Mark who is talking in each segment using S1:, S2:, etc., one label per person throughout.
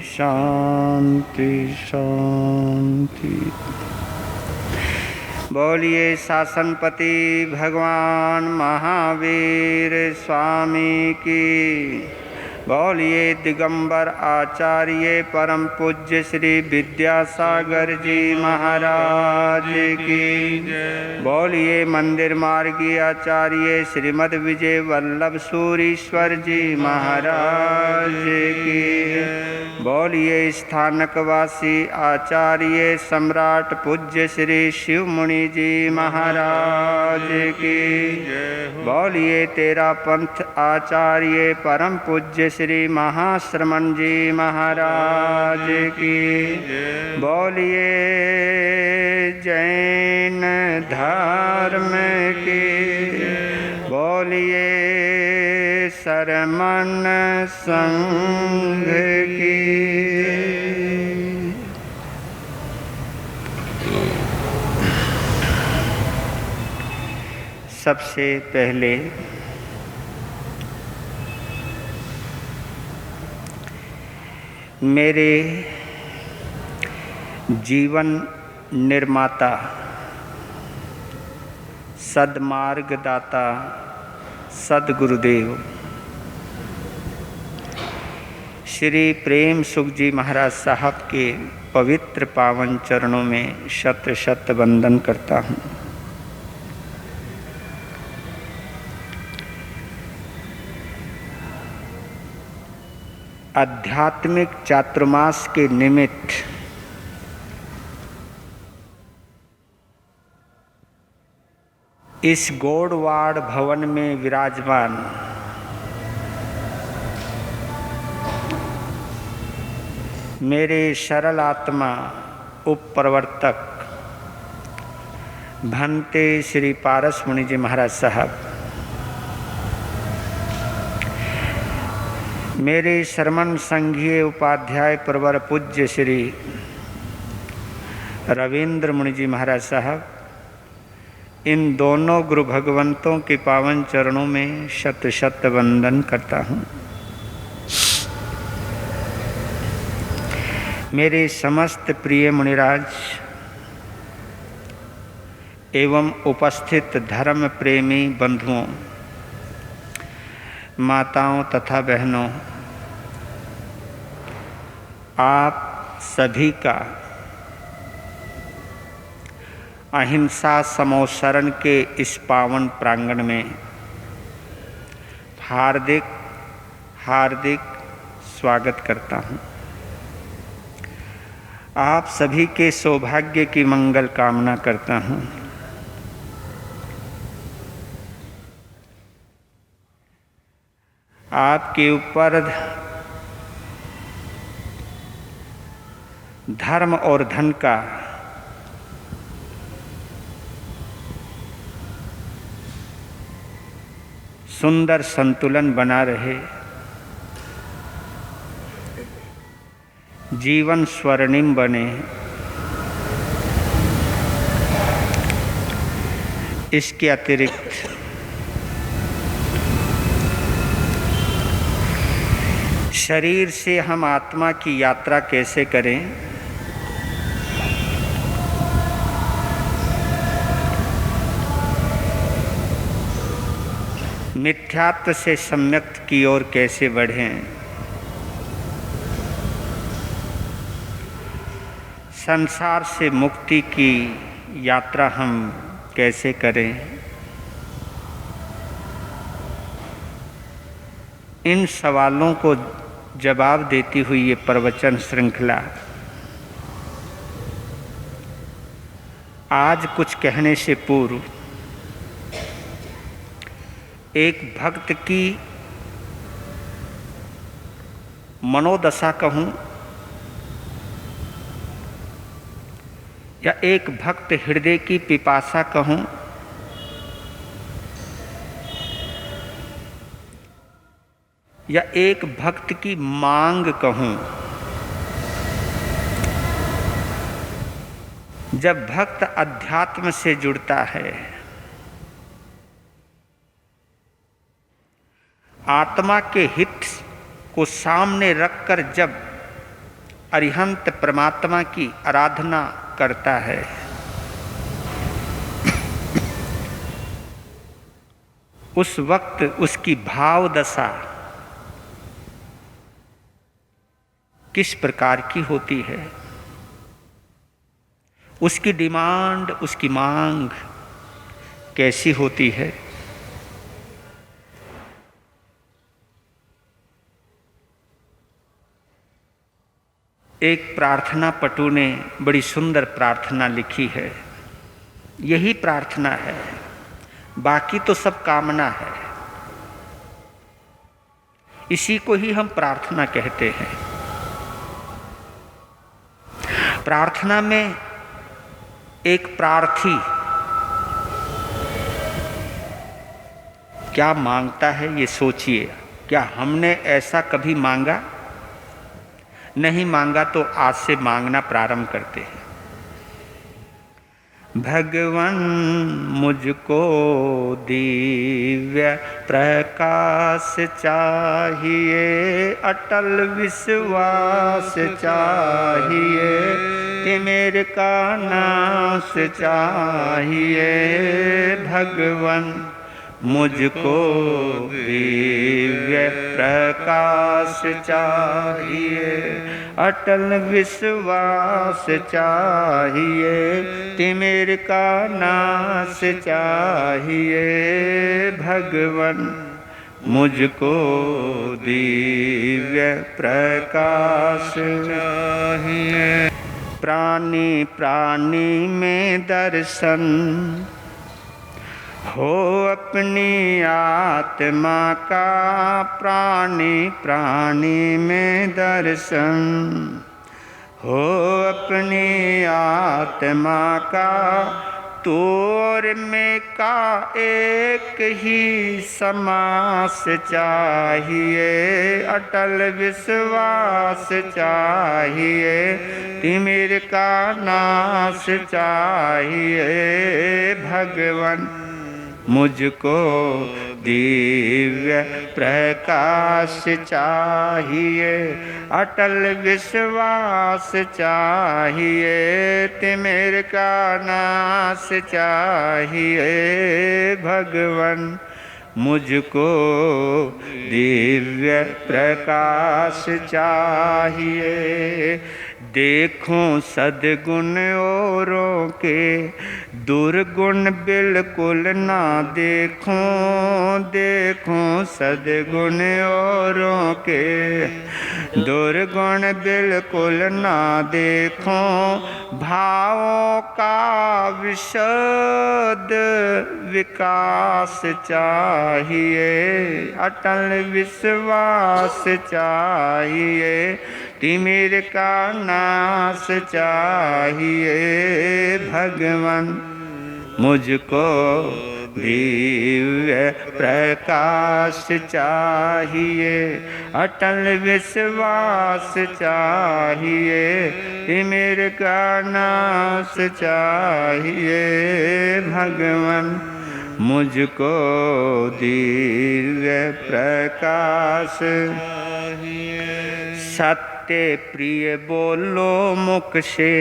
S1: शांति शांति। बोलिए शासनपति भगवान महावीर स्वामी की। बोलिए दिगंबर आचार्य परम पूज्य श्री विद्यासागर जी महाराज की। बोलिए मंदिर मार्गी आचार्य श्रीमद विजय वल्लभ सूरीश्वर जी महाराज की। बोलिए स्थानकवासी आचार्य सम्राट पूज्य श्री शिव मुनि जी महाराज की। बोलिए तेरा पंथ आचार्य परम पूज्य श्री महाश्रमण जी महाराज की। बोलिए जैन धर्म की। बोलिए शरमन संघ की। सबसे पहले मेरे जीवन निर्माता सद्मार्गदाता सद्गुरुदेव श्री प्रेम सुख जी महाराज साहब के पवित्र पावन चरणों में शत शत वंदन करता हूँ। आध्यात्मिक चातुर्मास के निमित्त इस गौड़वाड़ भवन में विराजमान मेरे सरल आत्मा उपप्रवर्तक भंते श्री पारस मुनि जी महाराज साहब, मेरे शर्मन संघीय उपाध्याय प्रवर पूज्य श्री रविंद्र मुनि जी महाराज साहब, इन दोनों गुरु भगवंतों के पावन चरणों में शत शत वंदन करता हूँ। मेरे समस्त प्रिय मुनिराज एवं उपस्थित धर्म प्रेमी बंधुओं, माताओं तथा बहनों, आप सभी का अहिंसा समोसरण के इस पावन प्रांगण में हार्दिक हार्दिक स्वागत करता हूँ। आप सभी के सौभाग्य की मंगल कामना करता हूँ। आपके ऊपर धर्म और धन का सुंदर संतुलन बना रहे, जीवन स्वर्णिम बने, इसके अतिरिक्त शरीर से हम आत्मा की यात्रा कैसे करें, मिथ्यात्व से सम्यक्त की ओर कैसे बढ़ें, संसार से मुक्ति की यात्रा हम कैसे करें, इन सवालों को जवाब देती हुई ये प्रवचन श्रृंखला आज कुछ कहने से पूर्व एक भक्त की मनोदशा कहूँ या एक भक्त हृदय की पिपासा कहूँ या एक भक्त की मांग कहूँ, जब भक्त अध्यात्म से जुड़ता है, आत्मा के हित को सामने रखकर जब अरिहंत परमात्मा की आराधना करता है, उस वक्त उसकी भाव दशा किस प्रकार की होती है, उसकी डिमांड, उसकी मांग कैसी होती है। एक प्रार्थना पटु ने बड़ी सुंदर प्रार्थना लिखी है। यही प्रार्थना है, बाकी तो सब कामना है। इसी को ही हम प्रार्थना कहते हैं। प्रार्थना में एक प्रार्थी क्या मांगता है ये सोचिए। क्या हमने ऐसा कभी मांगा? नहीं मांगा तो आज से मांगना प्रारंभ करते हैं। भगवन मुझको दिव्य प्रकाश चाहिए, अटल विश्वास चाहिए, तिमिर का नाश चाहिए। भगवन मुझको दिव्य प्रकाश चाहिए, अटल विश्वास चाहिए, तिमिर का नाश चाहिए। भगवन मुझको दिव्य प्रकाश चाहिए। प्राणी प्राणी में दर्शन हो अपनी आत्मा का, प्राणी प्राणी में दर्शन हो अपनी आत्मा का। तू और मैं का एक ही समास चाहिए, अटल विश्वास चाहिए, तिमिर का नाश चाहिए। भगवन मुझको दिव्य प्रकाश चाहिए, अटल विश्वास चाहिए, तिमिर का नाश चाहिए। भगवन मुझको दिव्य प्रकाश चाहिए। देखूं सद्गुण औरों के, दुर्गुण बिल्कुल ना देखूं। देखूं सद्गुण औरों के, दुर्गुण बिल्कुल ना देखूं। भावों का विशद विकास चाहिए, अटल विश्वास चाहिए, तिमिर का नाश चाहिए। भगवन मुझको दिव्य प्रकाश चाहिए, अटल विश्वास चाहिए, तिमिर का नाश चाहिए। भगवन मुझको दिव्य प्रकाश चाहिए। सत्य प्रिय बोलो मुख से,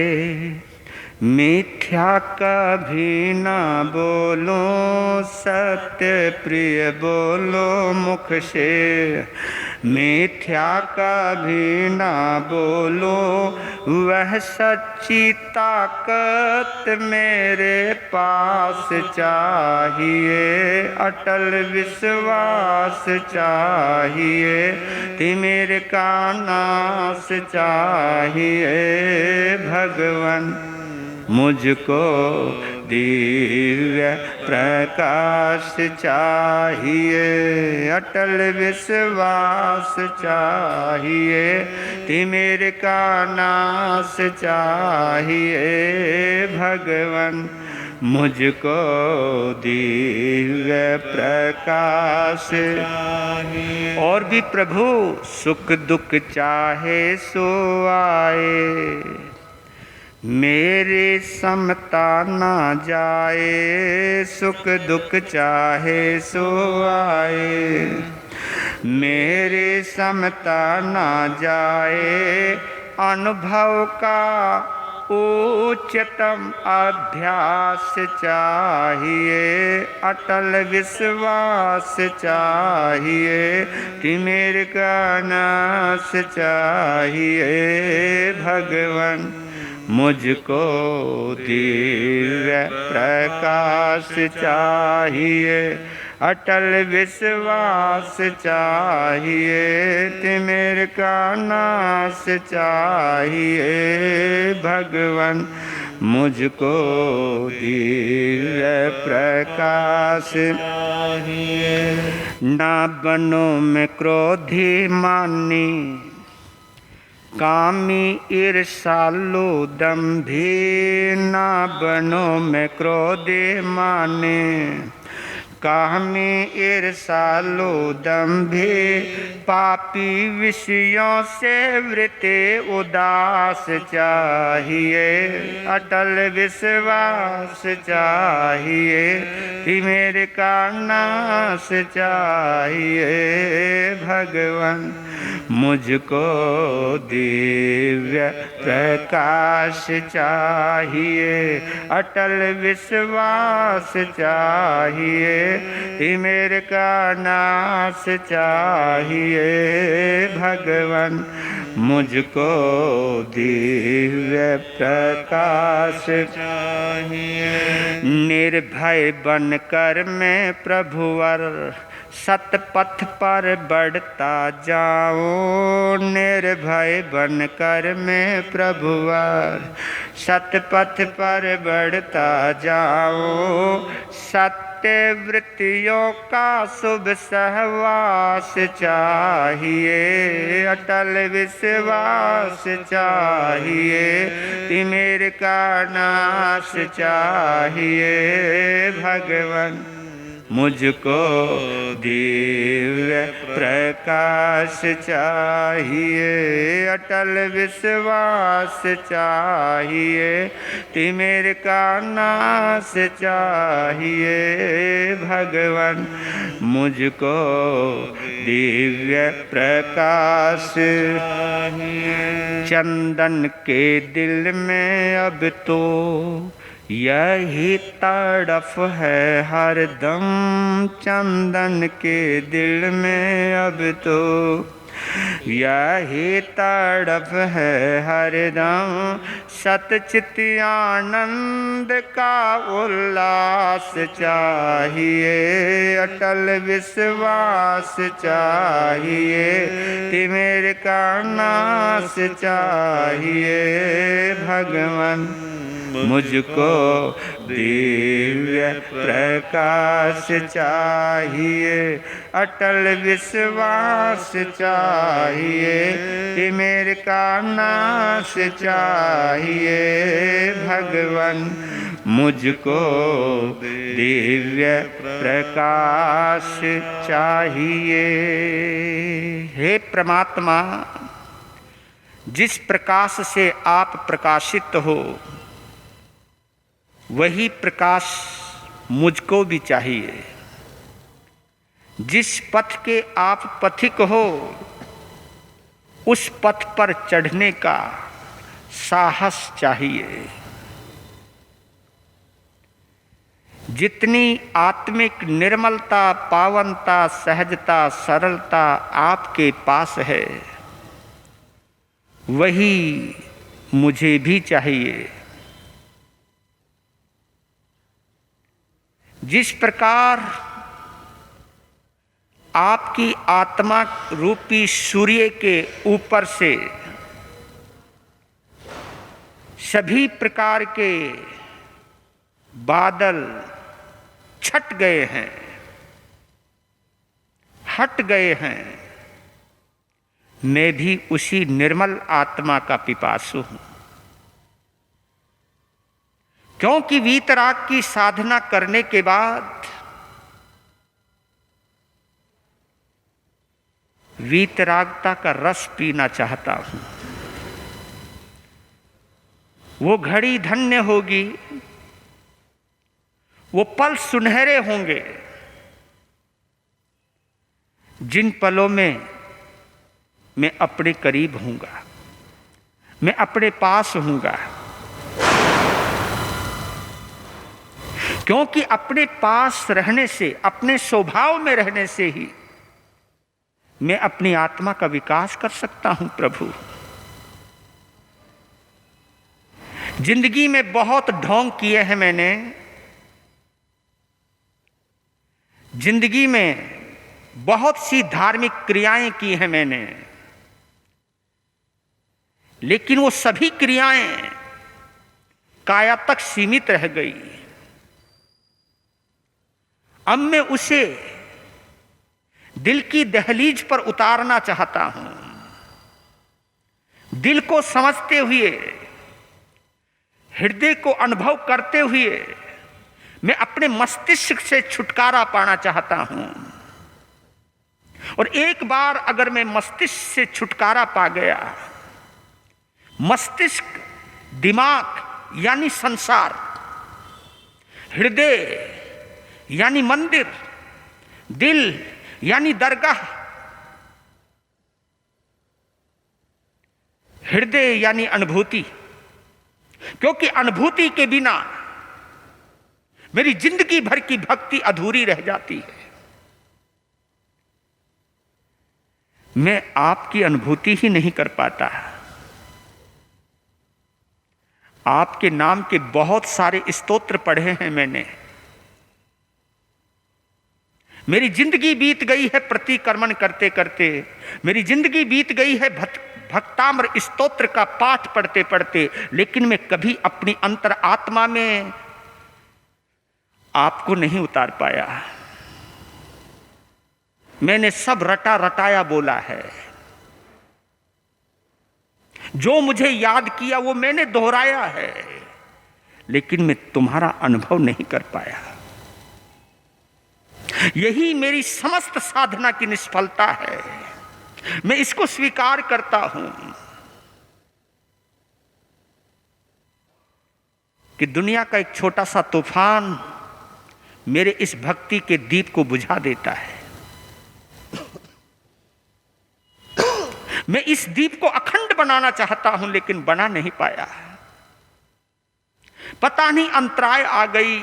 S1: मिथ्या कभी ना बोलो। सत्य प्रिय बोलो मुख से, मिथ्या कभी ना बोलो। वह सच्ची ताकत मेरे पास चाहिए, अटल विश्वास चाहिए, तिमिर का नाश चाहिए। भगवन मुझको दिव्य प्रकाश चाहिए, अटल विश्वास चाहिए, तिमिर का नाश चाहिए। भगवन मुझको दिव्य प्रकाश चाहिए। और भी प्रभु सुख दुख चाहे सो आए, मेरे समता ना जाए। सुख दुख चाहे सो आए, मेरे समता ना जाए। अनुभव का उच्चतम अभ्यास चाहिए, अटल विश्वास चाहिए, तिमिर का नाश चाहिए। भगवान मुझको दिव्य प्रकाश चाहिए, अटल विश्वास चाहिए, तिमिर का नाश चाहिए। भगवान मुझको दिव्य प्रकाश चाहिए। ना बनो मैं क्रोधी मानी, कामी ईर्षालु दंभी। ना बनो मैं क्रोधी माने, कामी ईर्षालु दंभी। पापी विषयों से वृत्ति उदास चाहिए, अटल विश्वास चाहिए, तिमिर का नाश चाहिए। भगवान मुझको दिव्य प्रकाश चाहिए, अटल विश्वास चाहिए, तिमिर का नाश चाहिए। भगवान मुझको दिव्य प्रकाश चाहिए। निर्भय बनकर मैं प्रभुवर सतपथ पर बढ़ता जाऊं। निर्भय बनकर मैं प्रभुवर सतपथ पर बढ़ता जाऊं। सत्य वृत्तियों का शुभ सहवास चाहिए, अटल विश्वास चाहिए, तिमिर का नाश चाहिए। भगवान मुझको दिव्य प्रकाश चाहिए, अटल विश्वास चाहिए, तिमिर का नाश चाहिए। भगवान मुझको दिव्य प्रकाश चाहिए। चंदन के दिल में अब तो यही तड़फ है हरदम। चंदन के दिल में अब तो यही तड़फ है हरदम। सतचित आनंद का उल्लास चाहिए, अटल विश्वास चाहिए, तिमिर का नाश चाहिए। भगवान मुझको दिव्य प्रकाश चाहिए, अटल विश्वास चाहिए, तिमिर का नाश चाहिए। भगवान मुझको दिव्य प्रकाश चाहिए। हे परमात्मा, जिस प्रकाश से आप प्रकाशित हो वही प्रकाश मुझको भी चाहिए। जिस पथ के आप पथिक हो उस पथ पर चढ़ने का साहस चाहिए। जितनी आत्मिक निर्मलता, पावनता, सहजता, सरलता आपके पास है वही मुझे भी चाहिए। जिस प्रकार आपकी आत्मा रूपी सूर्य के ऊपर से सभी प्रकार के बादल छट गए हैं, हट गए हैं, मैं भी उसी निर्मल आत्मा का पिपासु हूं। क्योंकि वीतराग की साधना करने के बाद वीतरागता का रस पीना चाहता हूं। वो घड़ी धन्य होगी, वो पल सुनहरे होंगे जिन पलों में मैं अपने करीब हूँगा। मैं अपने पास हूँगा, क्योंकि अपने पास रहने से, अपने स्वभाव में रहने से ही मैं अपनी आत्मा का विकास कर सकता हूं। प्रभु, जिंदगी में बहुत ढोंग किए हैं मैंने, जिंदगी में बहुत सी धार्मिक क्रियाएं की हैं मैंने, लेकिन वो सभी क्रियाएं काया तक सीमित रह गई। अब मैं उसे दिल की दहलीज पर उतारना चाहता हूं। दिल को समझते हुए, हृदय को अनुभव करते हुए मैं अपने मस्तिष्क से छुटकारा पाना चाहता हूं। और एक बार अगर मैं मस्तिष्क से छुटकारा पा गया, मस्तिष्क, दिमाग यानी संसार, हृदय यानी मंदिर, दिल यानी दरगाह, हृदय यानी अनुभूति, क्योंकि अनुभूति के बिना मेरी जिंदगी भर की भक्ति अधूरी रह जाती है। मैं आपकी अनुभूति ही नहीं कर पाता। आपके नाम के बहुत सारे स्तोत्र पढ़े हैं मैंने। मेरी जिंदगी बीत गई है प्रतिक्रमण करते करते, मेरी जिंदगी बीत गई है भक्ताम्र स्तोत्र का पाठ पढ़ते पढ़ते, लेकिन मैं कभी अपनी अंतर आत्मा में आपको नहीं उतार पाया। मैंने सब रटा रटाया बोला है, जो मुझे याद किया वो मैंने दोहराया है, लेकिन मैं तुम्हारा अनुभव नहीं कर पाया। यही मेरी समस्त साधना की निष्फलता है। मैं इसको स्वीकार करता हूं कि दुनिया का एक छोटा सा तूफान मेरे इस भक्ति के दीप को बुझा देता है। मैं इस दीप को अखंड बनाना चाहता हूं, लेकिन बना नहीं पाया। पता नहीं अंतराय आ गई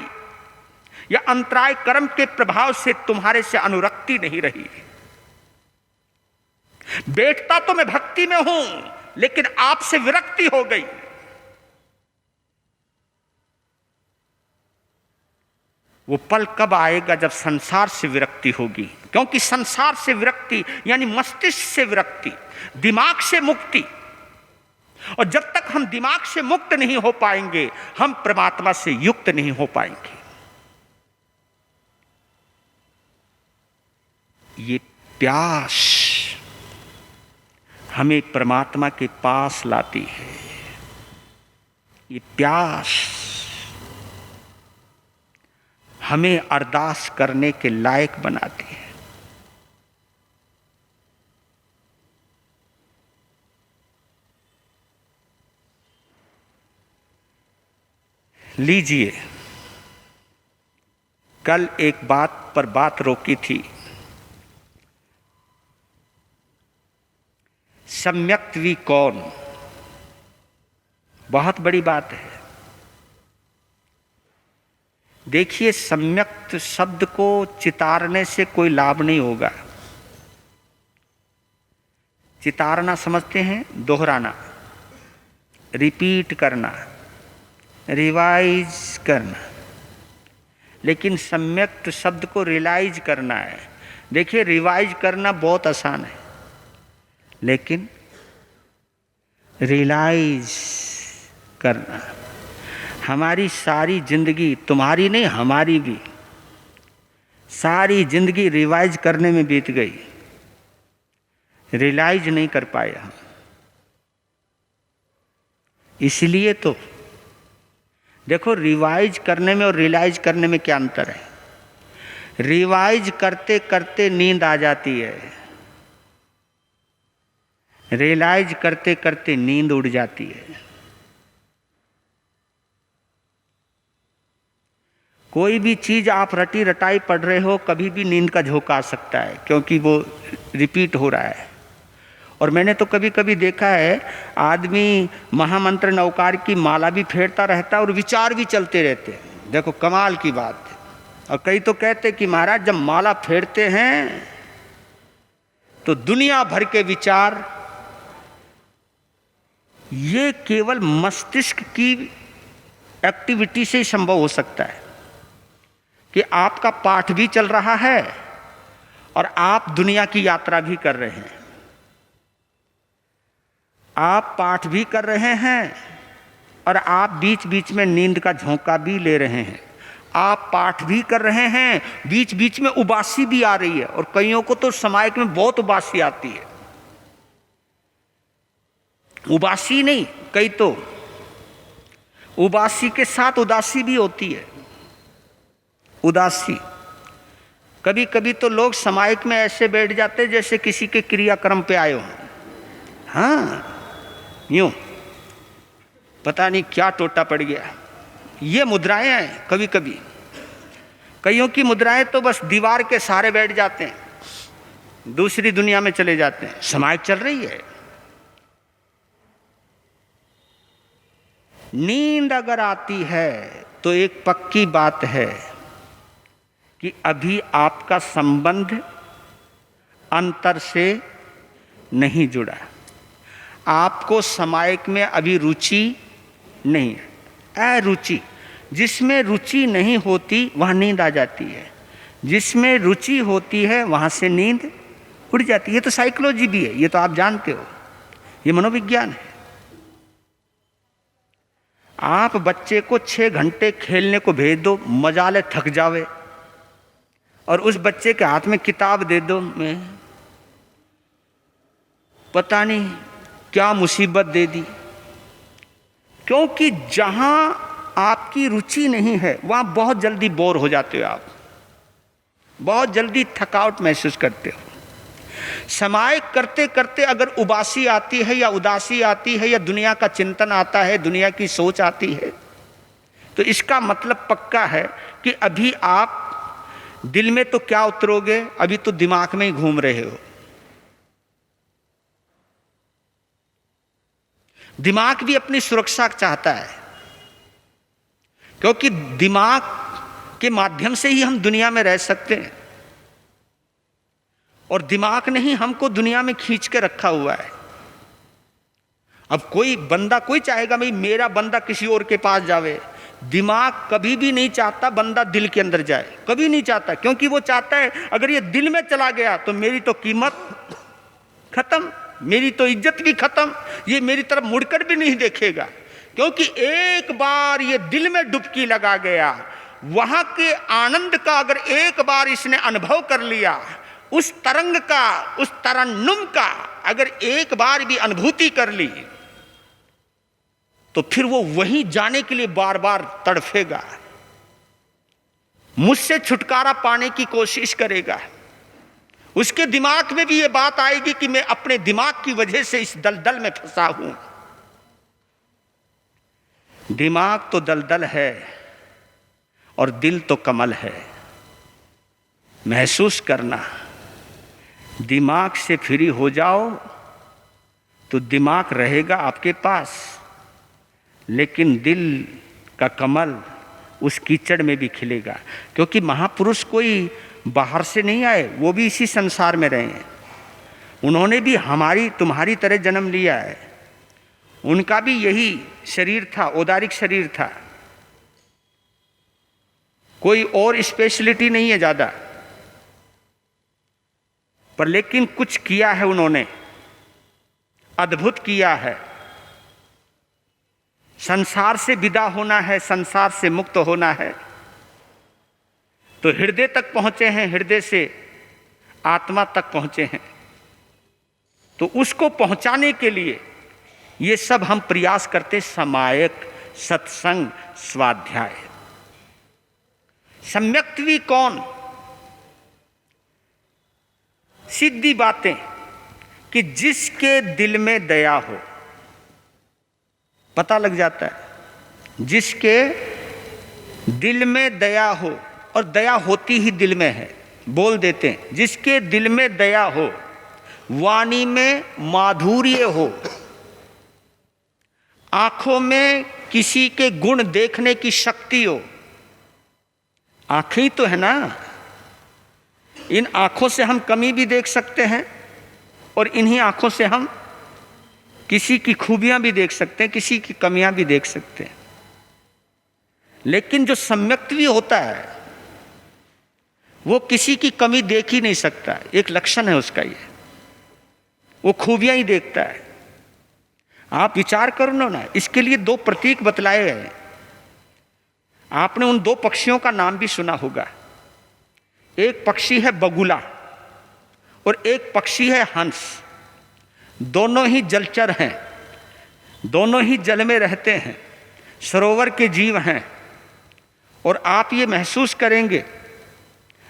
S1: या अंतराय कर्म के प्रभाव से तुम्हारे से अनुरक्ति नहीं रही। बैठता तो मैं भक्ति में हूं, लेकिन आपसे विरक्ति हो गई। वो पल कब आएगा जब संसार से विरक्ति होगी? क्योंकि संसार से विरक्ति यानी मस्तिष्क से विरक्ति, दिमाग से मुक्ति। और जब तक हम दिमाग से मुक्त नहीं हो पाएंगे, हम परमात्मा से युक्त नहीं हो पाएंगे। ये प्यास हमें परमात्मा के पास लाती है। ये प्यास हमें अरदास करने के लायक बनाती है। लीजिए, कल एक बात पर बात रोकी थी। सम्यक्त्वी कौन? बहुत बड़ी बात है। देखिए, सम्यक्त शब्द को चितारने से कोई लाभ नहीं होगा। चितारना समझते हैं? दोहराना, रिपीट करना, रिवाइज करना। लेकिन सम्यक्त शब्द को रियलाइज करना है। देखिए, रिवाइज करना बहुत आसान है, लेकिन रियलाइज करना, हमारी सारी जिंदगी, तुम्हारी नहीं हमारी भी सारी जिंदगी रिवाइज करने में बीत गई। रियलाइज नहीं कर पाए हम। इसलिए तो देखो, रिवाइज करने में और रियलाइज करने में क्या अंतर है? रिवाइज करते करते नींद आ जाती है, रियलाइज करते करते नींद उड़ जाती है। कोई भी चीज आप रटी रटाई पढ़ रहे हो, कभी भी नींद का झोंका आ सकता है, क्योंकि वो रिपीट हो रहा है। और मैंने तो कभी कभी देखा है आदमी महामंत्र नवकार की माला भी फेरता रहता है और विचार भी चलते रहते हैं। देखो कमाल की बात है। और कई तो कहते कि महाराज जब माला फेरते हैं तो दुनिया भर के विचार, ये केवल मस्तिष्क की एक्टिविटी से ही संभव हो सकता है कि आपका पाठ भी चल रहा है और आप दुनिया की यात्रा भी कर रहे हैं। आप पाठ भी कर रहे हैं और आप बीच बीच में नींद का झोंका भी ले रहे हैं। आप पाठ भी कर रहे हैं, बीच बीच में उबासी भी आ रही है। और कईयों को तो समायक में बहुत उबासी आती है। उबासी नहीं, कई तो उबासी के साथ उदासी भी होती है। उदासी, कभी कभी तो लोग समायक में ऐसे बैठ जाते जैसे किसी के क्रियाक्रम पे आए हो। हाँ, यूं पता नहीं क्या टोटा पड़ गया। ये मुद्राएं हैं। कभी कभी कईयों की मुद्राएं तो बस दीवार के सहारे बैठ जाते हैं, दूसरी दुनिया में चले जाते हैं। समायक चल रही है। नींद अगर आती है तो एक पक्की बात है कि अभी आपका संबंध अंतर से नहीं जुड़ा। आपको समायक में अभी रुचि नहीं है। अरुचि, जिसमें रुचि नहीं होती वहाँ नींद आ जाती है, जिसमें रुचि होती है वहाँ से नींद उड़ जाती है। ये तो साइकोलॉजी भी है, ये तो आप जानते हो, ये मनोविज्ञान है। आप बच्चे को 6 घंटे खेलने को भेज दो, मजाले थक जावे, और उस बच्चे के हाथ में किताब दे दो, मैं पता नहीं क्या मुसीबत दे दी। क्योंकि जहां आपकी रुचि नहीं है वहां बहुत जल्दी बोर हो जाते हो, आप बहुत जल्दी थकावट महसूस करते हो। समायक करते करते अगर उबासी आती है या उदासी आती है या दुनिया का चिंतन आता है, दुनिया की सोच आती है, तो इसका मतलब पक्का है कि अभी आप दिल में तो क्या उतरोगे, अभी तो दिमाग में ही घूम रहे हो। दिमाग भी अपनी सुरक्षा चाहता है, क्योंकि दिमाग के माध्यम से ही हम दुनिया में रह सकते हैं, और दिमाग ने ही हमको दुनिया में खींच के रखा हुआ है। अब कोई बंदा, कोई चाहेगा भाई मेरा बंदा किसी और के पास जावे, दिमाग कभी भी नहीं चाहता बंदा दिल के अंदर जाए, कभी नहीं चाहता। क्योंकि वो चाहता है अगर ये दिल में चला गया तो मेरी तो कीमत खत्म, मेरी तो इज्जत भी खत्म, ये मेरी तरफ मुड़कर भी नहीं देखेगा। क्योंकि एक बार ये दिल में डुबकी लगा गया, वहां के आनंद का अगर एक बार इसने अनुभव कर लिया, उस तरंग का, उस तरन्नुम का अगर एक बार भी अनुभूति कर ली, तो फिर वो वहीं जाने के लिए बार बार तड़फेगा, मुझसे छुटकारा पाने की कोशिश करेगा। उसके दिमाग में भी ये बात आएगी कि मैं अपने दिमाग की वजह से इस दलदल में फंसा हूं। दिमाग तो दलदल है और दिल तो कमल है। महसूस करना, दिमाग से फ्री हो जाओ तो दिमाग रहेगा आपके पास, लेकिन दिल का कमल उस कीचड़ में भी खिलेगा। क्योंकि महापुरुष कोई बाहर से नहीं आए, वो भी इसी संसार में रहे हैं। उन्होंने भी हमारी तुम्हारी तरह जन्म लिया है। उनका भी यही शरीर था, औदारिक शरीर था, कोई और स्पेशलिटी नहीं है ज़्यादा, पर लेकिन कुछ किया है उन्होंने, अद्भुत किया है। संसार से विदा होना है, संसार से मुक्त होना है, तो हृदय तक पहुंचे हैं, हृदय से आत्मा तक पहुंचे हैं। तो उसको पहुंचाने के लिए ये सब हम प्रयास करते, समायक, सत्संग, स्वाध्याय। सम्यक्त्वी कौन? सीधी बातें कि जिसके दिल में दया हो, पता लग जाता है, जिसके दिल में दया हो, और दया होती ही दिल में है, बोल देते हैं, जिसके दिल में दया हो वाणी में माधुर्य हो, आंखों में किसी के गुण देखने की शक्ति हो। आंखें ही तो है ना, इन आंखों से हम कमी भी देख सकते हैं और इन्हीं आंखों से हम किसी की खूबियां भी देख सकते हैं, किसी की कमियां भी देख सकते हैं। लेकिन जो सम्यक्त्वी होता है वो किसी की कमी देख ही नहीं सकता, एक लक्षण है उसका ये, वो खूबियां ही देखता है। आप विचार करो ना, इसके लिए दो प्रतीक बतलाए गए। आपने उन दो पक्षियों का नाम भी सुना होगा, एक पक्षी है बगुला और एक पक्षी है हंस। दोनों ही जलचर हैं, दोनों ही जल में रहते हैं, सरोवर के जीव हैं। और आप ये महसूस करेंगे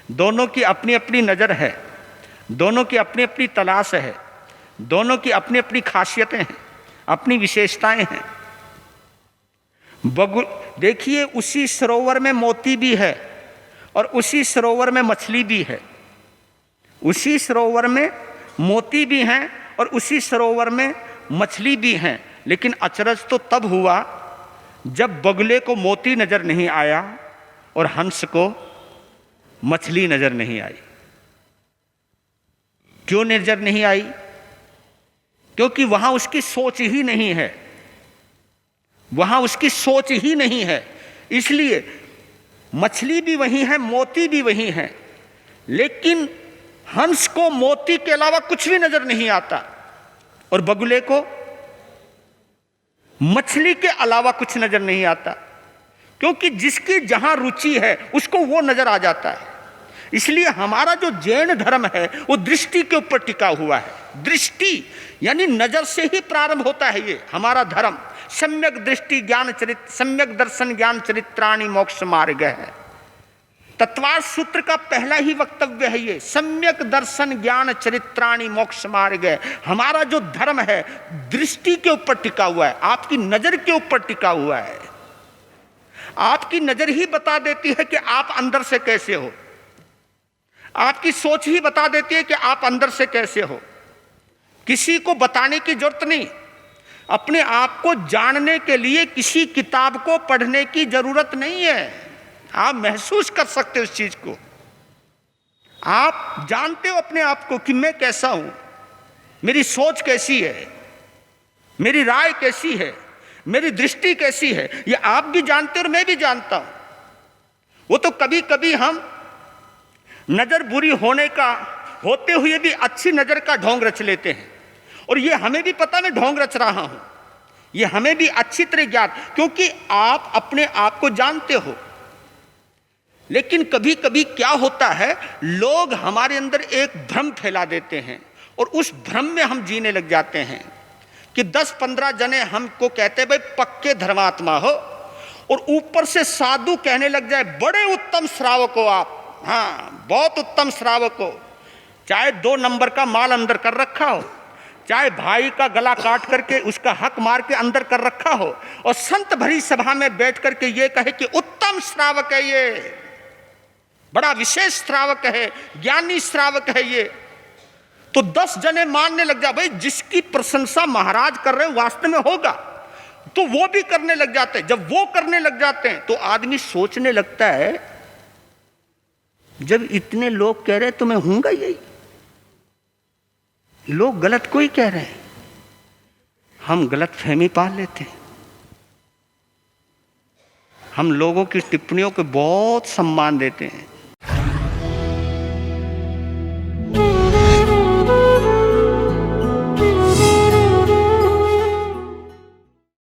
S1: दोनों की अपनी अपनी नज़र है, दोनों की अपनी अपनी तलाश है, दोनों की अपनी अपनी खासियतें हैं, अपनी विशेषताएं हैं। देखिए, उसी सरोवर में मोती भी है और उसी सरोवर में मछली भी है। उसी सरोवर में मोती भी हैं और उसी सरोवर में मछली भी हैं। लेकिन अचरज तो तब हुआ जब बगुले को मोती नजर नहीं आया और हंस को मछली नजर नहीं आई। क्यों नजर नहीं आई? क्योंकि वहां उसकी सोच ही नहीं है, वहां उसकी सोच ही नहीं है। इसलिए मछली भी वही है, मोती भी वही है, लेकिन हंस को मोती के अलावा कुछ भी नजर नहीं आता और बगुले को मछली के अलावा कुछ नजर नहीं आता। क्योंकि जिसकी जहां रुचि है उसको वो नजर आ जाता है। इसलिए हमारा जो जैन धर्म है वो दृष्टि के ऊपर टिका हुआ है। दृष्टि यानी नजर से ही प्रारंभ होता है ये हमारा धर्म। सम्यक दृष्टि ज्ञान चरित्र, सम्यक दर्शन ज्ञान चरित्राणि मोक्ष मार्ग है। तत्वार्थ सूत्र का पहला ही वक्तव्य है ये, सम्यक दर्शन ज्ञान चरित्राणि मोक्ष मार्ग है। हमारा जो धर्म है दृष्टि के ऊपर टिका हुआ है, आपकी नजर के ऊपर टिका हुआ है। आपकी नजर ही बता देती है कि आप अंदर से कैसे हो, आपकी सोच ही बता देती है कि आप अंदर से कैसे हो। किसी को बताने की जरूरत नहीं, अपने आप को जानने के लिए किसी किताब को पढ़ने की जरूरत नहीं है। आप महसूस कर सकते हो उस चीज को, आप जानते हो अपने आप को कि मैं कैसा हूं, मेरी सोच कैसी है, मेरी राय कैसी है, मेरी दृष्टि कैसी है, ये आप भी जानते हो और मैं भी जानता हूं। वो तो कभी कभी हम नजर बुरी होने का होते हुए भी अच्छी नजर का ढोंग रच लेते हैं और ये हमें भी पता मैं ढोंग रच रहा हूं, ये हमें भी अच्छी तरह ज्ञात, क्योंकि आप अपने आप को जानते हो। लेकिन कभी कभी क्या होता है, लोग हमारे अंदर एक भ्रम फैला देते हैं और उस भ्रम में हम जीने लग जाते हैं कि 10-15 जने हमको कहते भाई पक्के धर्मात्मा हो और ऊपर से साधु कहने लग जाए बड़े उत्तम श्रावक हो आप, हाँ बहुत उत्तम श्रावक हो, चाहे 2 नंबर का माल अंदर कर रखा हो, चाहे भाई का गला काट करके उसका हक मार के अंदर कर रखा हो, और संत भरी सभा में बैठ करके ये कहे कि उत्तम श्रावक है, ये बड़ा विशेष श्रावक है, ज्ञानी श्रावक है ये, तो 10 जने मानने लग जाए भाई जिसकी प्रशंसा महाराज कर रहे हैं वास्तव में होगा, तो वो भी करने लग जाते हैं। जब वो करने लग जाते हैं तो आदमी सोचने लगता है जब इतने लोग कह रहे हैं तो मैं हूंगा यही, लोग गलत कोई कह रहे हैं, हम गलत फहमी पाल लेते हैं। हम लोगों की टिप्पणियों को बहुत सम्मान देते हैं,